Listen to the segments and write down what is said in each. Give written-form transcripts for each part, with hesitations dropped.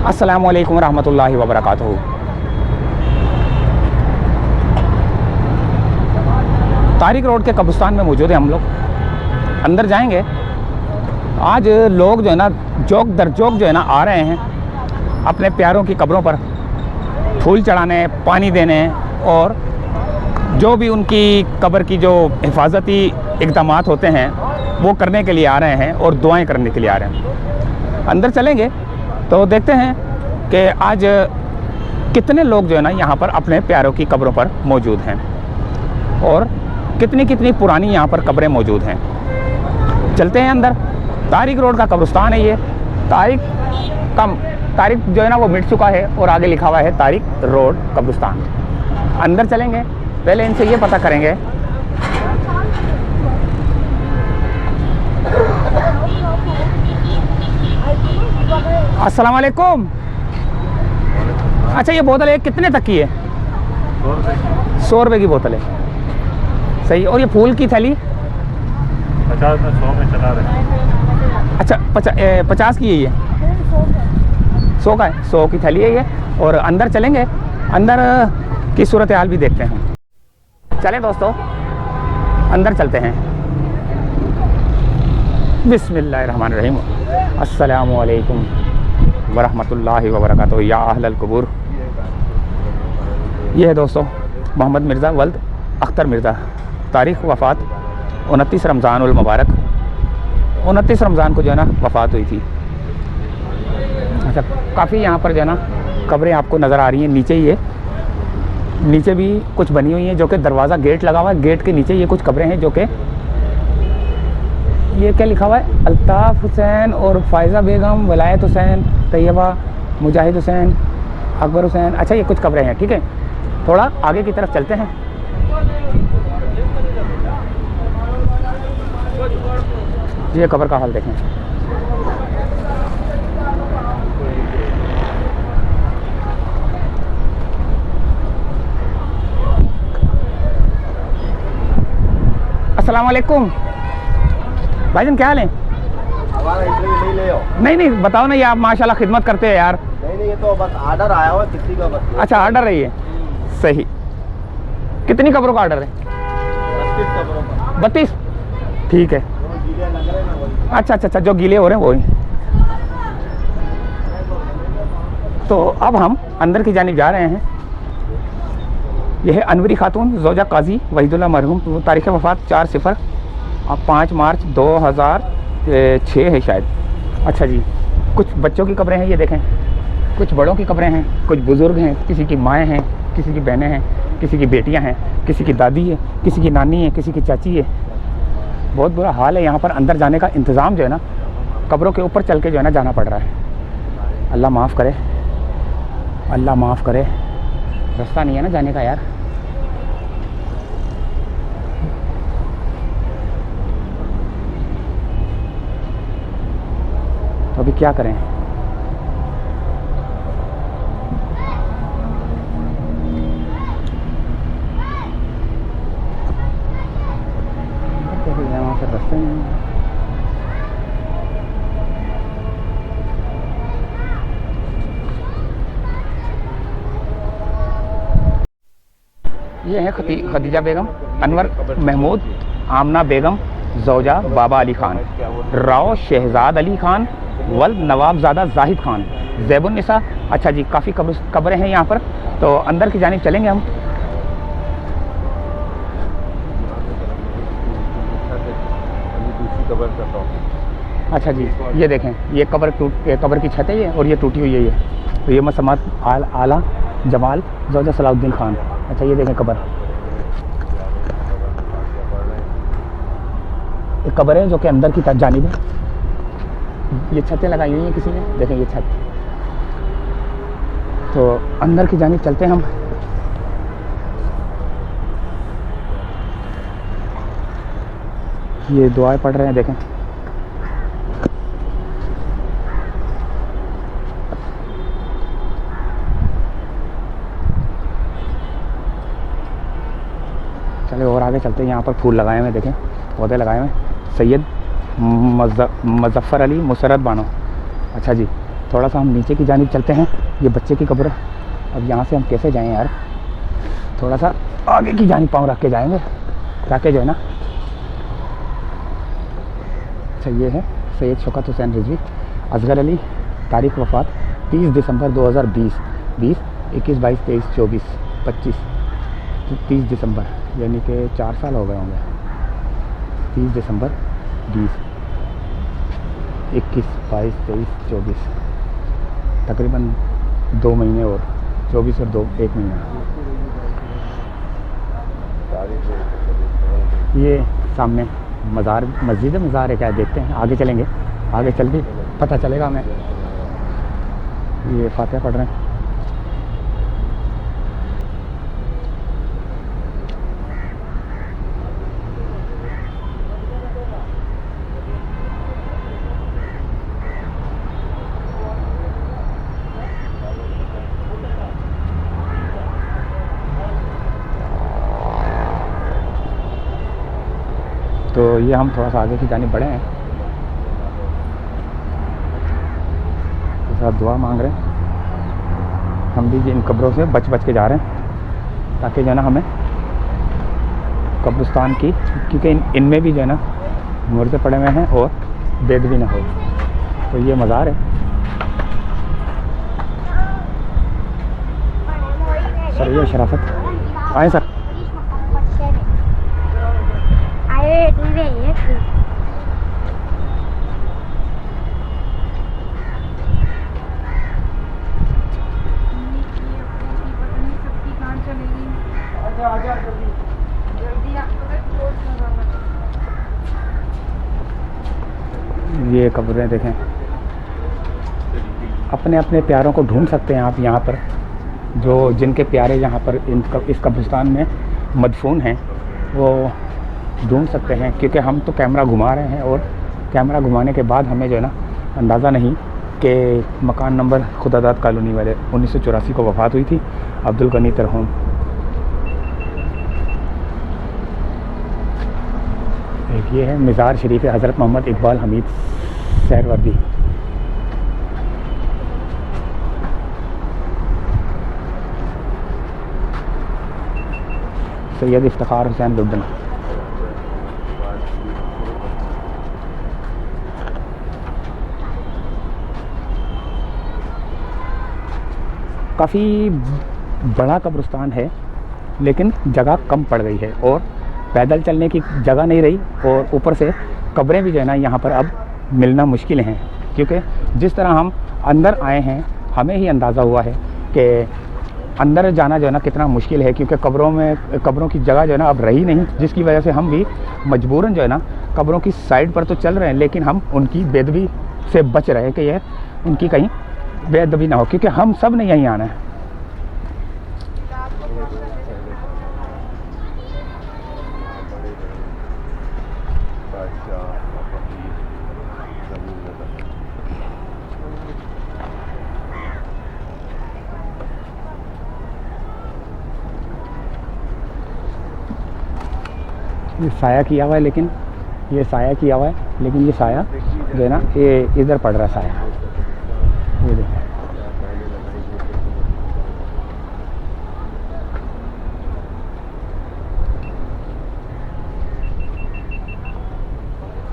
अस्सलामु अलैकुम रहमतुल्लाहि व बरकातुहू। तारिक रोड के कब्रिस्तान में मौजूद है हम लोग। अंदर जाएंगे। आज लोग जो है ना जोक दर जोक जो है ना आ रहे हैं अपने प्यारों की कब्रों पर फूल चढ़ाने, पानी देने और जो भी उनकी कब्र की जो हिफाजती इक़दामात होते हैं वो करने के लिए आ रहे हैं और दुआएं करने के लिए आ रहे हैं। अंदर चलेंगे तो देखते हैं कि आज कितने लोग जो है ना यहाँ पर अपने प्यारों की कब्रों पर मौजूद हैं और कितनी कितनी पुरानी यहाँ पर कब्रें मौजूद हैं। चलते हैं अंदर। तारिक रोड का कब्रिस्तान है ये। तारिक जो है ना वो मिट चुका है और आगे लिखा हुआ है तारिक रोड कब्रिस्तान। अंदर चलेंगे, पहले इनसे ये पता करेंगे अस्सलाम वालेकुम। अच्छा, ये बोतल है कितने तक की है? 100 रुपये की बोतल है। सही। और ये फूल की थैली 50 में 100 में चला रहे हैं। अच्छा, 50 की है ये? 100 का है। 100 की थैली है ये। और अंदर चलेंगे, अंदर की सूरत हाल भी देखते हैं। चलें दोस्तों, अंदर चलते हैं। बिस्मिल्लाहिर्रहमानिर्रहीम। अस्सलामु अलैकुम वरहमतुल्लाहि वबरकातुहू या अहलल कुबूर। ये है दोस्तों मोहम्मद मिर्ज़ा वल्द अख्तर मिर्ज़ा। तारीख़ वफ़ात 29 रमज़ानुल मुबारक। 29 रमज़ान को जो है ना वफ़ात हुई थी। अच्छा, काफ़ी यहाँ पर जो है ना कब्रें आपको नज़र आ रही हैं। नीचे ही है, नीचे भी कुछ बनी हुई हैं जो कि दरवाज़ा गेट लगा हुआ है। गेट के नीचे ये कुछ कब्रें हैं जो कि ये क्या लिखा हुआ है? अल्ताफ़ हुसैन और फ़ायज़ा बेगम, वलायत हुसैन, तैयबा, मुजाहिद हुसैन, अकबर हुसैन। अच्छा, ये कुछ कब्रें हैं। ठीक है, थोड़ा आगे की तरफ चलते हैं। ये कब्र का हाल देखें। अस्सलाम वालेकुम भाईजान, क्या हाल है? हमारा इंटरव्यू नहीं ले हो। नहीं, बताओ ना, ये आप माशाल्लाह खिदमत करते हैं यार। नहीं, ये तो बस आर्डर आया हुआ किसी का बस। अच्छा, आर्डर है ये। सही। कितनी कब्रों का आर्डर है? 32 कब्रों का। 32। ठीक है। जो गीले लग रहे हैं ना वही। अच्छा, जो गीले हो रहे हैं वही। तो अब हम अंदर की जानिब जा रहे हैं। यह है अनवरी खातून ज़ौजा काजी वहीदुल्लाह मरहूम। तारीख़ वफ़ात 4/5 मार्च 2006 है शायद। अच्छा जी, कुछ बच्चों की कब्रें हैं, ये देखें। कुछ बड़ों की कब्रें हैं, कुछ बुज़ुर्ग हैं, किसी की माएँ हैं, किसी की बहनें हैं, किसी की बेटियां हैं, किसी की दादी है, किसी की नानी है, किसी की चाची है। बहुत बुरा हाल है यहाँ पर। अंदर जाने का इंतज़ाम जो है ना कब्रों के ऊपर चल के जो है ना जाना पड़ रहा है। अल्लाह माफ़ करे, अल्लाह माफ़ करे। रास्ता नहीं है ना जाने का यार। तो अभी क्या करें? वहाँ से रास्ते नहीं है। ये है खदीजा बेगम, अनवर महमूद, आमना बेगम, ज़ौजा बाबा अली ख़ान, राव शहजाद अली ख़ान, वल्द नवाबज़ादा जाहिद ख़ान, ज़ैबुन्निसा। अच्छा जी, काफ़ी कब्रें हैं यहाँ पर। तो अंदर की जानिब चलेंगे हम। अच्छा जी, ये देखें, ये कब्र की छत है ये, और ये टूटी हुई है ये। तो ये मसमात आला जमाल ज़ौजा सलाउद्दीन ख़ान। अच्छा, ये देखें कब्र, एक कब्र है जो कि अंदर की जानिब है। ये छतें लगाई हुई हैं किसी ने, देखें ये छत। तो अंदर की जानिब चलते हैं हम। ये दुआएं पढ़ रहे हैं, देखें। चले और आगे चलते हैं। यहाँ पर फूल लगाए हुए, देखें, पौधे लगाए हुए। सैयद मुज़फ़्फ़र अली मुसरत बानो। अच्छा जी, थोड़ा सा हम नीचे की जानिब चलते हैं। ये बच्चे की कब्र। अब यहाँ से हम कैसे जाएं यार, थोड़ा सा आगे की जानिब पाँव रख के जाएंगे ताकि जो है ना। अच्छा ये है सैयद शौकत हुसैन रिजवी, असगर अली, तारीख़ वफ़ात 30 दिसंबर 2020, 20, 21, 22, 23, 24, 25, 30 दिसंबर, यानी कि 4 साल हो गए होंगे। 30 दिसंबर 20, 21, 22, 23, 24, तकरीबन 2 महीने और 24 और 2 1 महीना। ये सामने मज़ार, मस्जिद मज़ार है क्या, देखते हैं, आगे चलेंगे, आगे चल के पता चलेगा हमें। ये फातिहा पढ़ रहे हैं। तो ये हम थोड़ा सा आगे की जानिब बढ़े हैं, साथ दुआ मांग रहे हैं। हम भी इन कब्रों से बच बच के जा रहे हैं ताकि जो है ना हमें कब्रिस्तान की, क्योंकि इनमें भी जो है ना मुर्दे पड़े हुए हैं और बेदबी ना हो। तो ये मज़ार है। सर ये शराफत आए सर। ये कब्रें देखें, अपने अपने प्यारों को ढूंढ सकते हैं आप यहाँ पर। जो जिनके प्यारे यहाँ पर इस कब्रिस्तान में मदफून हैं वो ढूंढ सकते हैं, क्योंकि हम तो कैमरा घुमा रहे हैं और कैमरा घुमाने के बाद हमें जो है ना अंदाज़ा नहीं कि मकान नंबर खुदादाद कॉलोनी वाले 1984 को वफ़ात हुई थी अब्दुल गनी तरहूम। एक ये है मज़ार शरीफ हज़रत मोहम्मद इकबाल हमीद सहरवर्दी। सैयद इफ्तिखार हुसैन लुड्डन। काफ़ी बड़ा कब्रिस्तान है लेकिन जगह कम पड़ गई है और पैदल चलने की जगह नहीं रही, और ऊपर से कब्रें भी जो है ना यहाँ पर अब मिलना मुश्किल हैं, क्योंकि जिस तरह हम अंदर आए हैं हमें ही अंदाज़ा हुआ है कि अंदर जाना जो है ना कितना मुश्किल है, क्योंकि कब्रों की जगह जो है ना अब रही नहीं, जिसकी वजह से हम भी मजबूरन जो है ना कब्रों की साइड पर तो चल रहे हैं, लेकिन हम उनकी बेदबी से बच रहे हैं कि ये उनकी कहीं बेदबी ना हो, क्योंकि हम सब ने यहीं आना है। ये साया किया हुआ है, लेकिन ये साया किया हुआ है, लेकिन ये साया जो है ना ये इधर पड़ रहा है साया, ये देखिए।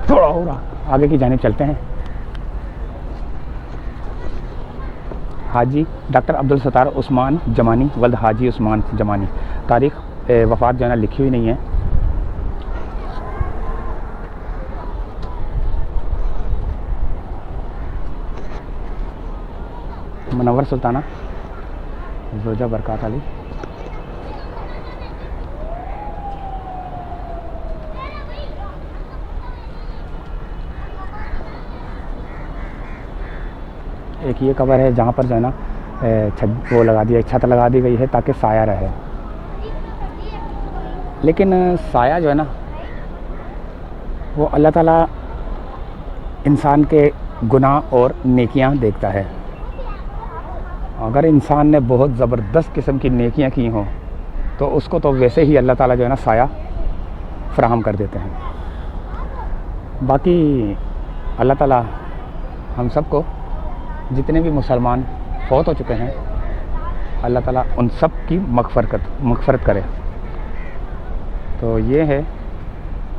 थोड़ा और आगे की जानिब चलते हैं। हाजी डॉक्टर अब्दुल सत्तार उस्मान जमानी वल्द हाजी उस्मान जमानी। तारीख़ वफ़ात जो है ना लिखी हुई नहीं है। मनवर सुल्ताना जोजा बरकत अली। एक ये कवर है जहाँ पर जो है ना वो लगा दिया, छत लगा दी गई है ताकि साया रहे, लेकिन साया जो है ना वो अल्लाह ताला इंसान के गुनाह और नेकियां देखता है। अगर इंसान ने बहुत ज़बरदस्त किस्म की नेकियां की हों तो उसको तो वैसे ही अल्लाह ताला जो है ना साया फ़राहम कर देते हैं। बाकी अल्लाह ताला हम सबको जितने भी मुसलमान फौत हो चुके हैं, अल्लाह ताला उन सब की मग़फ़रत करे। तो ये है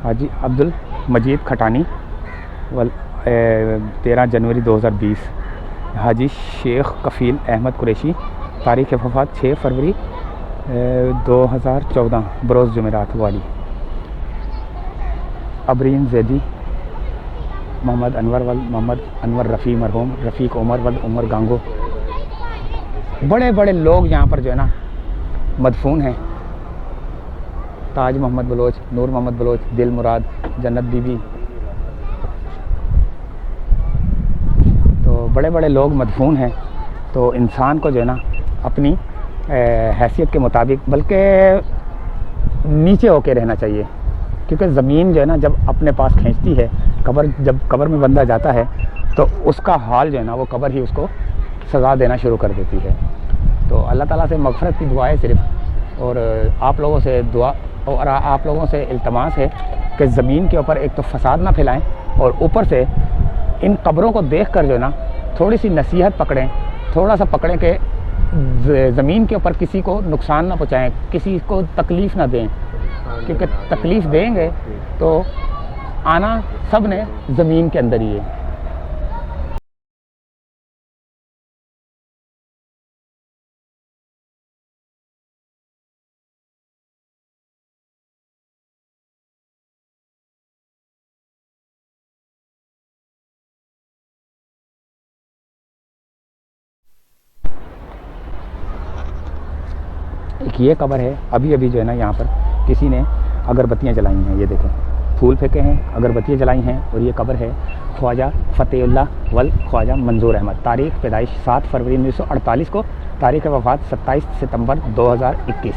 हाजी अब्दुल मजीद खटानी 13 जनवरी 2020। हाजी शेख कफ़ील अहमद कुरैशी, तारीख़ वफ़ात 6 फरवरी 2014 बरोज़ जुमेरात वाली। अबरीन जैदी मोहम्मद अनवर वल मोहम्मद अनवर रफ़ी मरहूम रफ़ीक उमर वल उमर गांगो। बड़े बड़े लोग यहाँ पर जो है ना मदफून हैं। ताज मोहम्मद बलोच, नूर मोहम्मद बलोच, दिल मुराद, जन्नत बीबी, तो बड़े बड़े लोग मदफून हैं। तो इंसान को जो है ना अपनी हैसियत के मुताबिक बल्कि नीचे होके रहना चाहिए, क्योंकि ज़मीन जो है ना जब अपने पास खींचती है, जब कब्र में बंदा जाता है तो उसका हाल जो है ना वो कब्र ही उसको सज़ा देना शुरू कर देती है। तो अल्लाह ताला से मग़फ़रत की दुआ है सिर्फ़, और आप लोगों से दुआ और आप लोगों से इल्तमास है कि ज़मीन के ऊपर एक तो फ़साद ना फैलाएं, और ऊपर से इन कब्रों को देख कर जो है ना थोड़ी सी नसीहत पकड़ें, थोड़ा सा पकड़ें कि ज़मीन के ऊपर किसी को नुकसान ना पहुँचाएँ, किसी को तकलीफ़ ना दें, क्योंकि तकलीफ़ देंगे तो आना सब ने ज़मीन के अंदर ही है। एक ये कब्र है, अभी अभी जो है ना यहाँ पर किसी ने अगरबत्तियाँ जलाई हैं, ये देखें, फूल फेंके हैं, अगरबत्तियाँ जलाई हैं, और ये कब्र है ख्वाजा फ़तेहुल्लाह वल ख्वाजा मंजूर अहमद, तारीख़ पैदाइश 7 फरवरी 1948 को, तारीख़ वफ़ात 27 सितंबर 2021।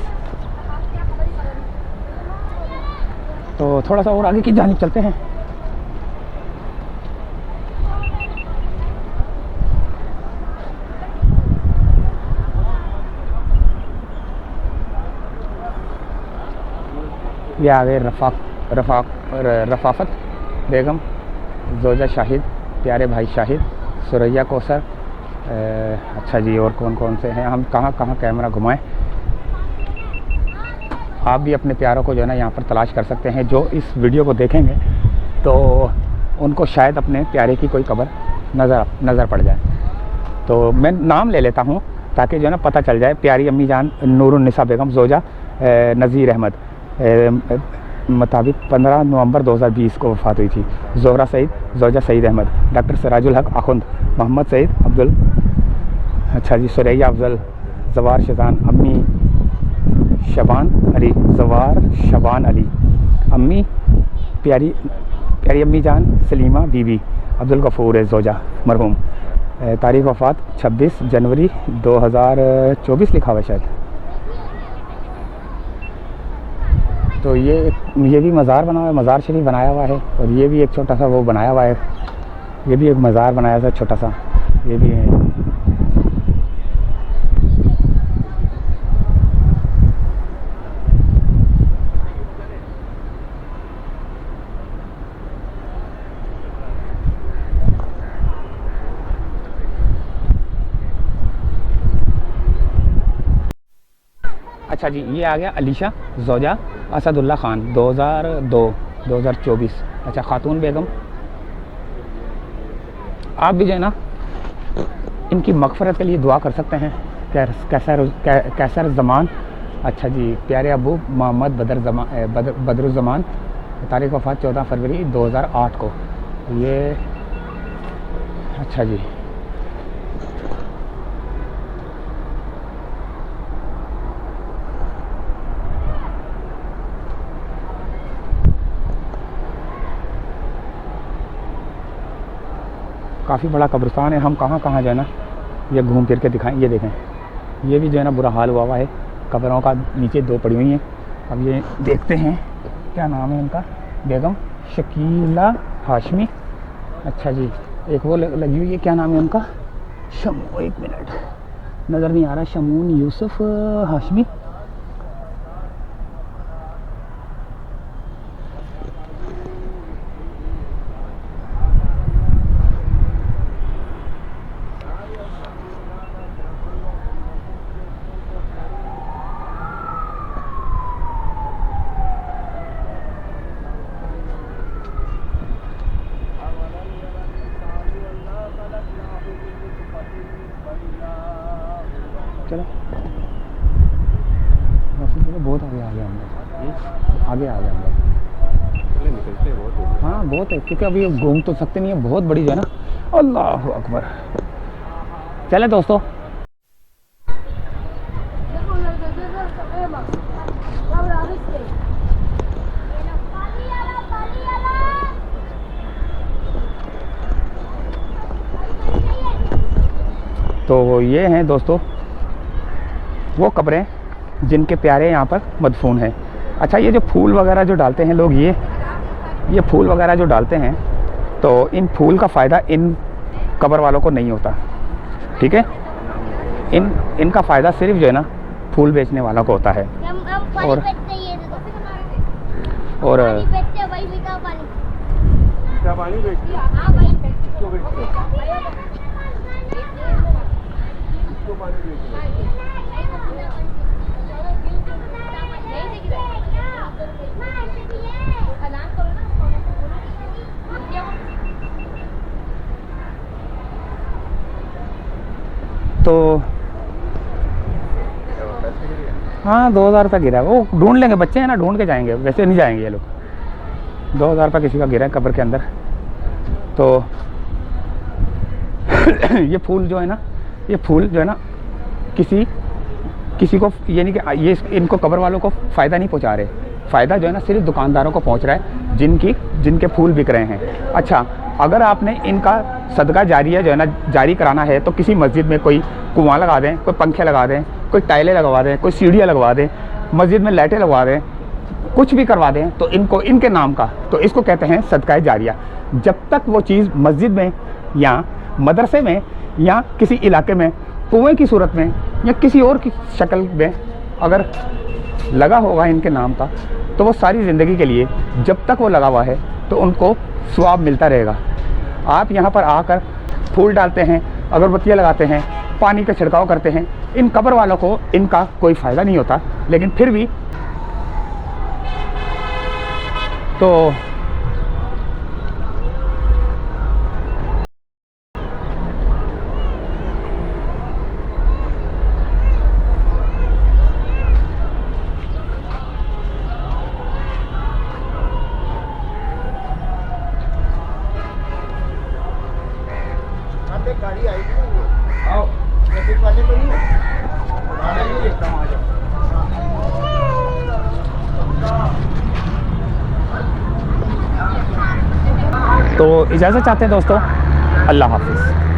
तो थोड़ा सा और आगे की जानिब चलते हैं। ये आ गए रफ़ाफ़त बेगम, जोजा शाहिद, प्यारे भाई शाहिद, सुरैया कौसर। अच्छा जी, और कौन कौन से हैं? हम कहाँ कहाँ कैमरा घुमाएं? आप भी अपने प्यारों को जो है ना यहाँ पर तलाश कर सकते हैं। जो इस वीडियो को देखेंगे तो उनको शायद अपने प्यारे की कोई कब्र नज़र पड़ जाए। तो मैं नाम ले लेता हूँ ताकि जो है ना पता चल जाए। प्यारी अम्मी जान नूरुन्निसा बेगम, जोजा नज़ीर अहमद, मुताबिक 15 नवंबर 2020 को वफ़ात हुई थी। ज़ोहरा सईद, जोजा सईद अहमद, डॉक्टर सिराजुल हक आखुंद, मोहम्मद सईद अब्दुल, अच्छा जी, सुरैया अफजल, जवार शजान, अम्मी शबान अली, जवार शबान अली, अम्मी प्यारी अम्मी जान सलीमा बीबी, अब्दुल गफूर जोजा मरहूम, तारीख़ वफ़ात 26 जनवरी 2024 लिखा हुआ शायद। तो ये भी मज़ार बना हुआ है, मज़ार शरीफ बनाया हुआ है, और ये भी एक छोटा सा वो बनाया हुआ है, ये भी एक मज़ार बनाया था छोटा सा, ये भी है। अच्छा जी, ये आ गया अलीशा जोजा असदुल्ला ख़ान, 2002-2024। अच्छा, ख़ातून बेगम। आप भी जो है ना इनकी मग़फ़रत के लिए दुआ कर सकते हैं। कैसर ज़मान, अच्छा जी, प्यारे अबू मोहम्मद बदरुज़्ज़मान, तारीख़ वफ़ात 14 फरवरी 2008 को। ये अच्छा जी, काफ़ी बड़ा कब्रिस्तान है। हम कहाँ कहाँ जो है ना ये घूम फिर के दिखाएं। ये देखें, ये भी जो है ना बुरा हाल हुआ है, कब्रों का नीचे 2 पड़ी हुई हैं। अब ये देखते हैं क्या नाम है उनका, बेगम शकीला हाशमी, अच्छा जी, एक वो लगी हुई है, क्या नाम है उनका, एक मिनट नज़र नहीं आ रहा, शमून यूसुफ हाशमी। चलो बहुत आगे आ गए हम लोग, आगे आ गए हम लोग। निकलते हैं बहुत। हाँ बहुत है, क्योंकि अभी घूम तो सकते नहीं है, बहुत बड़ी जो है ना। अल्लाह अकबर। चले दोस्तों, तो ये हैं दोस्तों वो कब्रें जिनके प्यारे यहाँ पर मदफून हैं। अच्छा, ये जो फूल वगैरह जो डालते हैं लोग, ये फूल वगैरह जो डालते हैं, तो इन फूल का फ़ायदा इन कब्र वालों को नहीं होता, ठीक है। इनका फ़ायदा सिर्फ जो है ना फूल बेचने वालों को होता है। और क्या पानी बेचते हैं? क्यों बेचते हैं? क्यों पानी बेचते हैं? तो हाँ 2000 रुपये गिरा है, वो ढूंढ लेंगे, बच्चे हैं ना, ढूंढ के जाएंगे, वैसे नहीं जाएंगे ये लोग। 2000 रुपये किसी का गिरा है कब्र के अंदर। तो ये फूल जो है ना, ये फूल जो है ना किसी को ये नहीं कि ये इनको कब्र वालों को फ़ायदा नहीं पहुंचा रहे, फ़ायदा जो है ना सिर्फ दुकानदारों को पहुंच रहा है जिनके फूल बिक रहे हैं। अच्छा, अगर आपने इनका सदका जारिया जो है ना जारी कराना है, तो किसी मस्जिद में कोई कुआं लगा दें, कोई पंखे लगा दें, कोई टाइलें लगवा दें, कोई सीढ़ियाँ लगवा दें, मस्जिद में लाइटें लगवा दें, कुछ भी करवा दें, तो इनको इनके नाम का, तो इसको कहते हैं सदका जारिया। जब तक वो चीज़ मस्जिद में या मदरसे में या किसी इलाके में कुएं की सूरत में या किसी और की शक्ल में अगर लगा होगा इनके नाम का, तो वो सारी ज़िंदगी के लिए जब तक वो लगा हुआ है तो उनको स्वाब मिलता रहेगा। आप यहाँ पर आकर फूल डालते हैं, अगरबत्तियाँ लगाते हैं, पानी का छिड़काव करते हैं, इन कब्र वालों को इनका कोई फ़ायदा नहीं होता, लेकिन फिर भी तो यहाँ पे गाड़ी आई थी, आओ ट्रैफिक वाले तो नहीं है? तो इजाज़त चाहते हैं दोस्तों, अल्लाह हाफिज़।